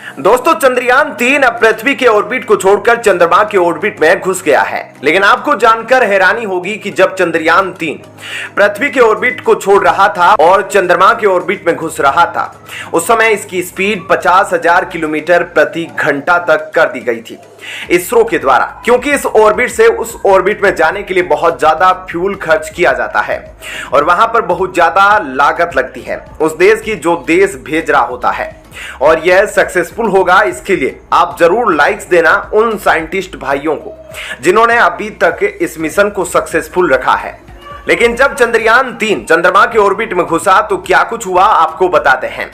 दोस्तों चंद्रयान 3 अब पृथ्वी के ऑर्बिट को छोड़कर चंद्रमा के ऑर्बिट में घुस गया है। लेकिन आपको जानकर हैरानी होगी कि जब चंद्रयान 3 पृथ्वी के ऑर्बिट को छोड़ रहा था और चंद्रमा के ऑर्बिट में घुस रहा था, उस समय इसकी स्पीड 50,000 किलोमीटर प्रति घंटा तक कर दी गई थी इसरो के द्वारा, क्योंकि इस ऑर्बिट से उस ऑर्बिट में जाने के लिए बहुत ज्यादा फ्यूल खर्च किया जाता है और वहां पर बहुत ज्यादा लागत लगती है उस देश की जो देश भेज रहा होता है। और यह सक्सेसफुल होगा, इसके लिए आप जरूर लाइक्स देना उन साइंटिस्ट भाइयों को जिन्होंने अभी तक इस मिशन को सक्सेसफुल रखा है। लेकिन जब चंद्रयान 3 चंद्रमा के ऑर्बिट में घुसा तो क्या कुछ हुआ आपको बताते हैं।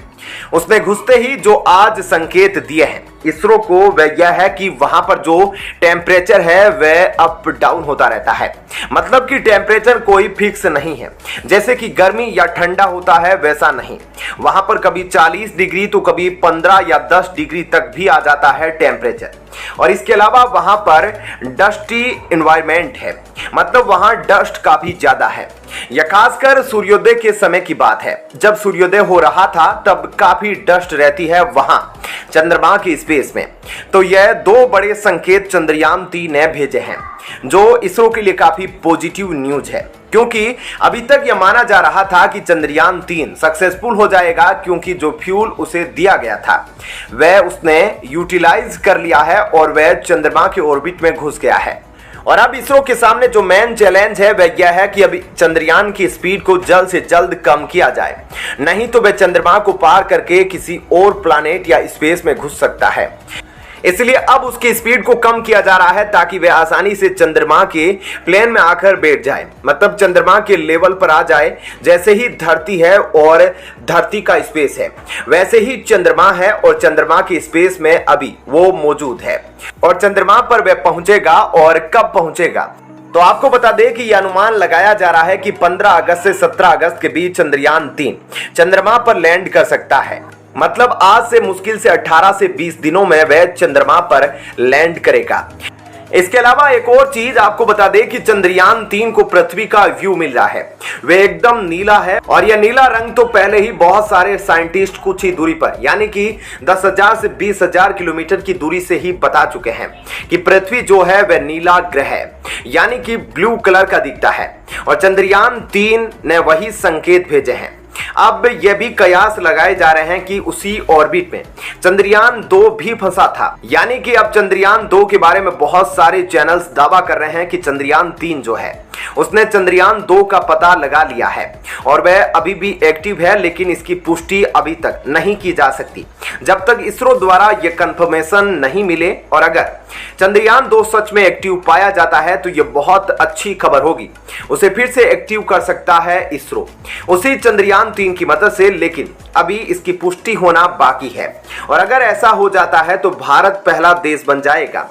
उसने घुसते ही जो आज संकेत दिए हैं इसरो को वह यह है कि वहां पर जो टेम्परेचर है वह अप डाउन होता रहता है। मतलब कि टेम्परेचर कोई फिक्स नहीं है, जैसे कि गर्मी या ठंडा होता है वैसा नहीं। वहां पर कभी 40 डिग्री तो कभी 15 या 10 डिग्री तक भी आ जाता है टेम्परेचर। और इसके अलावा वहां पर डस्टी एनवायरनमेंट है, मतलब वहां डस्ट काफी ज्यादा है। यह खासकर सूर्योदय के समय की बात है। जब सूर्योदय हो रहा था तब काफी डस्ट रहती है वहां चंद्रमा की स्पेस में। तो यह दो बड़े संकेत चंद्रयान 3 ने भेजे हैं, जो इसरो के लिए काफी पॉजिटिव न्यूज है, क्योंकि अभी तक यह माना जा रहा था कि चंद्रयान 3 सक्सेसफुल हो जाएगा, क्योंकि जो फ्यूल उसे दिया गया था वह उसने यूटिलाइज कर लिया है और वह चंद्रमा के ऑर्बिट में घुस गया है। और अब इसरो के सामने जो मेन चैलेंज है वह यह है कि अभी चंद्रयान की स्पीड को जल्द से जल्द कम किया जाए, नहीं तो वह चंद्रमा को पार करके किसी और प्लैनेट या स्पेस में घुस सकता है। इसलिए अब उसकी स्पीड को कम किया जा रहा है ताकि वह आसानी से चंद्रमा के प्लेन में आकर बैठ जाए, मतलब चंद्रमा के लेवल पर आ जाए। जैसे ही धरती है और धरती का स्पेस है वैसे ही चंद्रमा है और चंद्रमा की स्पेस में अभी वो मौजूद है। और चंद्रमा पर वह पहुंचेगा और कब पहुंचेगा, तो आपको बता दें कि यह अनुमान लगाया जा रहा है कि 15 अगस्त से 17 अगस्त के बीच चंद्रयान 3 चंद्रमा पर लैंड कर सकता है। मतलब आज से मुश्किल से 18 से 20 दिनों में वह चंद्रमा पर लैंड करेगा। इसके अलावा एक और चीज आपको बता दें कि चंद्रयान 3 को पृथ्वी का व्यू मिल रहा है, वह एकदम नीला है। और यह नीला रंग तो पहले ही बहुत सारे साइंटिस्ट कुछ ही दूरी पर, यानी कि 10,000 से 20,000 किलोमीटर की दूरी से ही बता चुके हैं कि पृथ्वी जो है वह नीला ग्रह है, यानी कि ब्लू कलर का दिखता है। और चंद्रयान 3 ने वही संकेत भेजे हैं। अब यह भी कयास लगाए जा रहे हैं कि उसी ऑर्बिट में चंद्रयान 2 भी फंसा था, यानी कि अब चंद्रयान 2 के बारे में बहुत सारे चैनल्स दावा कर रहे हैं कि चंद्रयान 3 जो है उसने चंद्रयान 2 का पता लगा लिया है और वह अभी भी एक्टिव है। लेकिन इसकी पुष्टि अभी तक नहीं की जा सकती जब तक इसरो द्वारा यह कंफर्मेशन नहीं मिले। और अगर चंद्रयान 2 सच में एक्टिव पाया जाता है तो यह बहुत अच्छी खबर होगी, उसे फिर से एक्टिव कर सकता है इसरो उसी चंद्रयान 3 की मदद से। लेकिन अभी इसकी पुष्टि होना बाकी है और अगर ऐसा हो जाता है तो भारत पहला देश बन जाएगा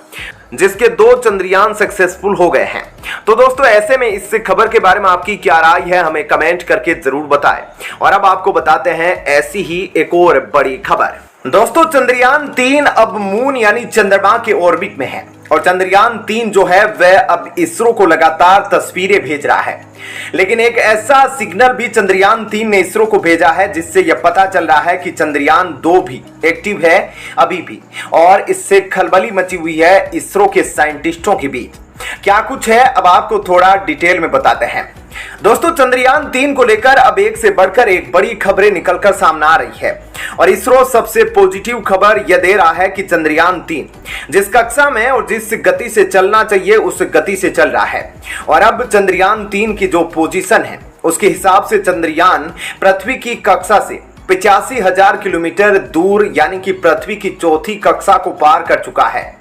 जिसके 2 चंद्रयान सक्सेसफुल हो गए हैं। तो दोस्तों ऐसे में इस खबर के बारे में आपकी क्या राय है, हमें कमेंट करके जरूर बताएं। और अब आपको बताते हैं ऐसी ही एक और बड़ी खबर। दोस्तों चंद्रयान 3 अब मून यानी चंद्रमा के ऑर्बिट में है और चंद्रयान 3 जो है वह अब इसरो को लगातार तस्वीरें भेज रहा है। लेकिन एक ऐसा सिग्नल भी चंद्रयान 3 ने इसरो को भेजा है जिससे यह पता चल रहा है कि चंद्रयान 2 भी एक्टिव है अभी भी। और इससे खलबली मची हुई है इसरो के साइंटिस्टों के बीच। क्या कुछ है अब आपको थोड़ा डिटेल में बताते हैं। दोस्तों चंद्रयान 3 को लेकर अब एक से बढ़कर एक बड़ी खबरें निकलकर सामने आ रही है और इसरो सबसे पॉजिटिव खबर यह दे रहा है कि चंद्रयान 3 जिस कक्षा में और जिस गति से चलना चाहिए उस गति से चल रहा है। और अब चंद्रयान 3 की जो पोजीशन है उसके हिसाब से चंद्रयान पृथ्वी की कक्षा से 85,000 किलोमीटर दूर, यानी कि पृथ्वी की चौथी कक्षा को पार कर चुका है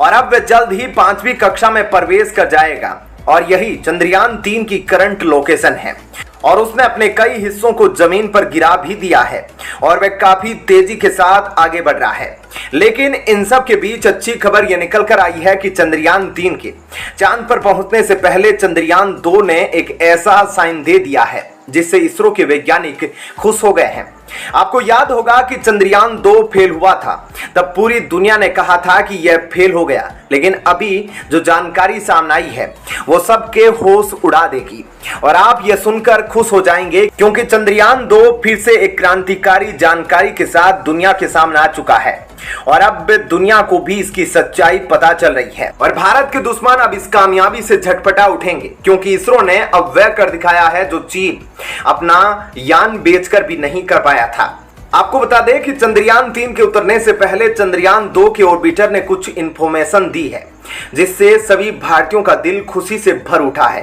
और अब वह जल्द ही 5वीं कक्षा में प्रवेश कर जाएगा। और यही चंद्रयान 3 की करंट लोकेशन है और उसने अपने कई हिस्सों को जमीन पर गिरा भी दिया है और वह काफी तेजी के साथ आगे बढ़ रहा है। लेकिन इन सब के बीच अच्छी खबर यह निकल कर आई है कि चंद्रयान 3 के चांद पर पहुंचने से पहले चंद्रयान 2 ने एक ऐसा साइन दे दिया है जिससे इसरो के वैज्ञानिक खुश हो गए हैं। आपको याद होगा कि चंद्रयान 2 फेल हुआ था, तब पूरी दुनिया ने कहा था कि यह फेल हो गया, लेकिन अभी जो जानकारी सामने आई है वो सबके होश उड़ा देगी और आप यह सुनकर खुश हो जाएंगे, क्योंकि चंद्रयान 2 फिर से एक क्रांतिकारी जानकारी के साथ दुनिया के सामने आ चुका है और अब दुनिया को भी इसकी सच्चाई पता चल रही है और भारत के दुश्मन अब इस कामयाबी से झटपटा उठेंगे, क्योंकि इसरो ने अब वह कर दिखाया है जो चीन अपना यान बेचकर भी नहीं कर पाया था। आपको बता दें कि चंद्रयान 3 के उतरने से पहले चंद्रयान 2 के ऑर्बिटर ने कुछ इंफॉर्मेशन दी है, जिससे सभी भारतीयों का दिल खुशी से भर उठा है,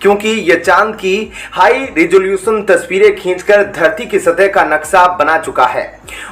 क्योंकि यह चांद की हाई रिजोल्यूशन तस्वीरें खींचकर धरती की सतह का नक्शा बना चुका है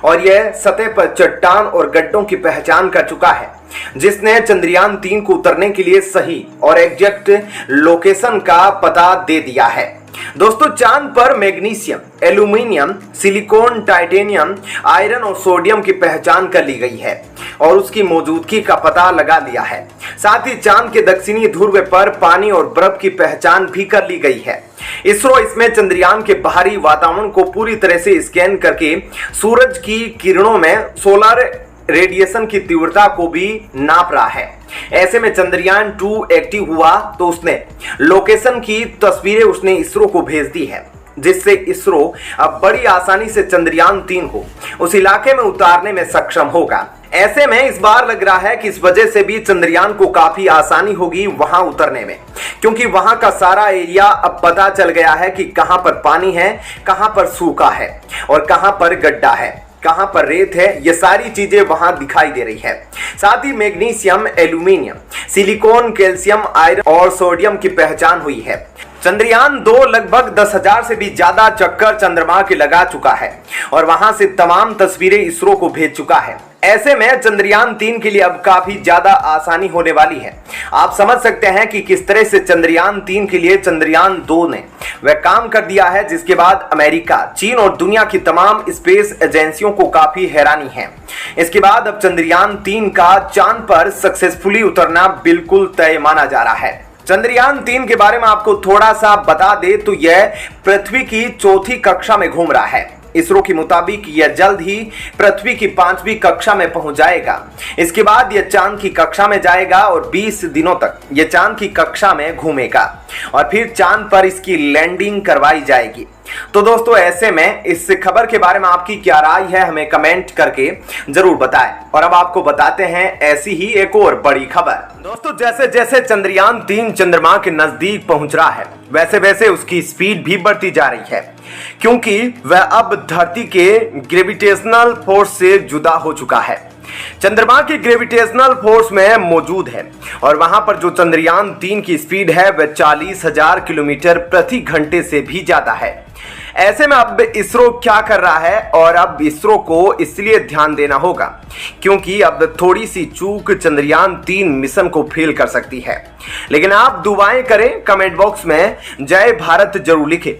और यह सतह पर चट्टान और गड्ढों की पहचान कर चुका है, जिसने चंद्रयान 3 को उतरने के लिए सही और एग्जैक्ट लोकेशन का पता दे दिया है। दोस्तों, चांद पर magnesium, aluminium, silicon, titanium, iron और सोडियम की पहचान कर ली गई है और उसकी मौजूदगी का पता लगा लिया है। साथ ही चांद के दक्षिणी ध्रुव पर पानी और बर्फ की पहचान भी कर ली गई है। इसरो इसमें चंद्रयान के बाहरी वातावरण को पूरी तरह से स्कैन करके सूरज की किरणों में सोलर रेडिएशन की तीव्रता को भी नाप रहा है। ऐसे में चंद्रयान 2 एक्टिव हुआ तो उसने लोकेशन की तस्वीरें उसने इसरो को भेज दी है, जिससे इसरो अब बड़ी आसानी से चंद्रयान 3 को उस इलाके में उतारने में सक्षम होगा। ऐसे में इस बार लग रहा है कि इस वजह से भी चंद्रयान को काफी आसानी होगी वहां उतरने में, क्योंकि वहां का सारा एरिया अब पता चल गया है कि कहां पर पानी है, कहां पर सूखा है और कहां पर गड्ढा है, कहां पर रेत है। ये सारी चीजें वहां दिखाई दे रही है। साथ ही magnesium, aluminium, silicon, calcium, iron और सोडियम की पहचान हुई है। चंद्रयान 2 लगभग 10,000 से भी ज्यादा चक्कर चंद्रमा के लगा चुका है और वहां से तमाम तस्वीरें इसरो को भेज चुका है। ऐसे में चंद्रयान 3 के लिए अब काफी ज्यादा आसानी होने वाली है। आप समझ सकते हैं कि किस तरह से चंद्रयान 3 के लिए चंद्रयान 2 ने वह काम कर दिया है, जिसके बाद अमेरिका, चीन और दुनिया की तमाम स्पेस एजेंसियों को काफी हैरानी है। इसके बाद अब चंद्रयान 3 का चांद पर सक्सेसफुली उतरना बिल्कुल तय माना जा रहा है। चंद्रयान 3 के बारे में आपको थोड़ा सा बता दे तो यह पृथ्वी की चौथी कक्षा में घूम रहा है। इसरो के मुताबिक यह जल्द ही पृथ्वी की 5वीं कक्षा में पहुंच जाएगा। इसके बाद यह चांद की कक्षा में जाएगा और 20 दिनों तक यह चांद की कक्षा में घूमेगा और फिर चांद पर इसकी लैंडिंग करवाई जाएगी। तो दोस्तों, ऐसे में इस खबर के बारे में आपकी क्या राय है हमें कमेंट करके जरूर बताएं। और अब आपको बताते हैं ऐसी ही एक और बड़ी खबर। दोस्तों, जैसे जैसे चंद्रयान 3 चंद्रमा के नजदीक पहुंच रहा है, वैसे वैसे उसकी स्पीड भी बढ़ती जा रही है, क्योंकि वह अब धरती के ग्रेविटेशनल फोर्स से जुदा हो चुका है। चंद्रमा की ग्रेविटेशनल फोर्स में मौजूद है और वहां पर जो चंद्रयान 3 की स्पीड है वह 40,000 किलोमीटर प्रति घंटे से भी ज्यादा है। ऐसे में अब इसरो क्या कर रहा है, और अब इसरो को इसलिए ध्यान देना होगा क्योंकि अब थोड़ी सी चूक चंद्रयान 3 मिशन को फेल कर सकती है। लेकिन आप दुआएं करें, कमेंट बॉक्स में जय भारत जरूर लिखें।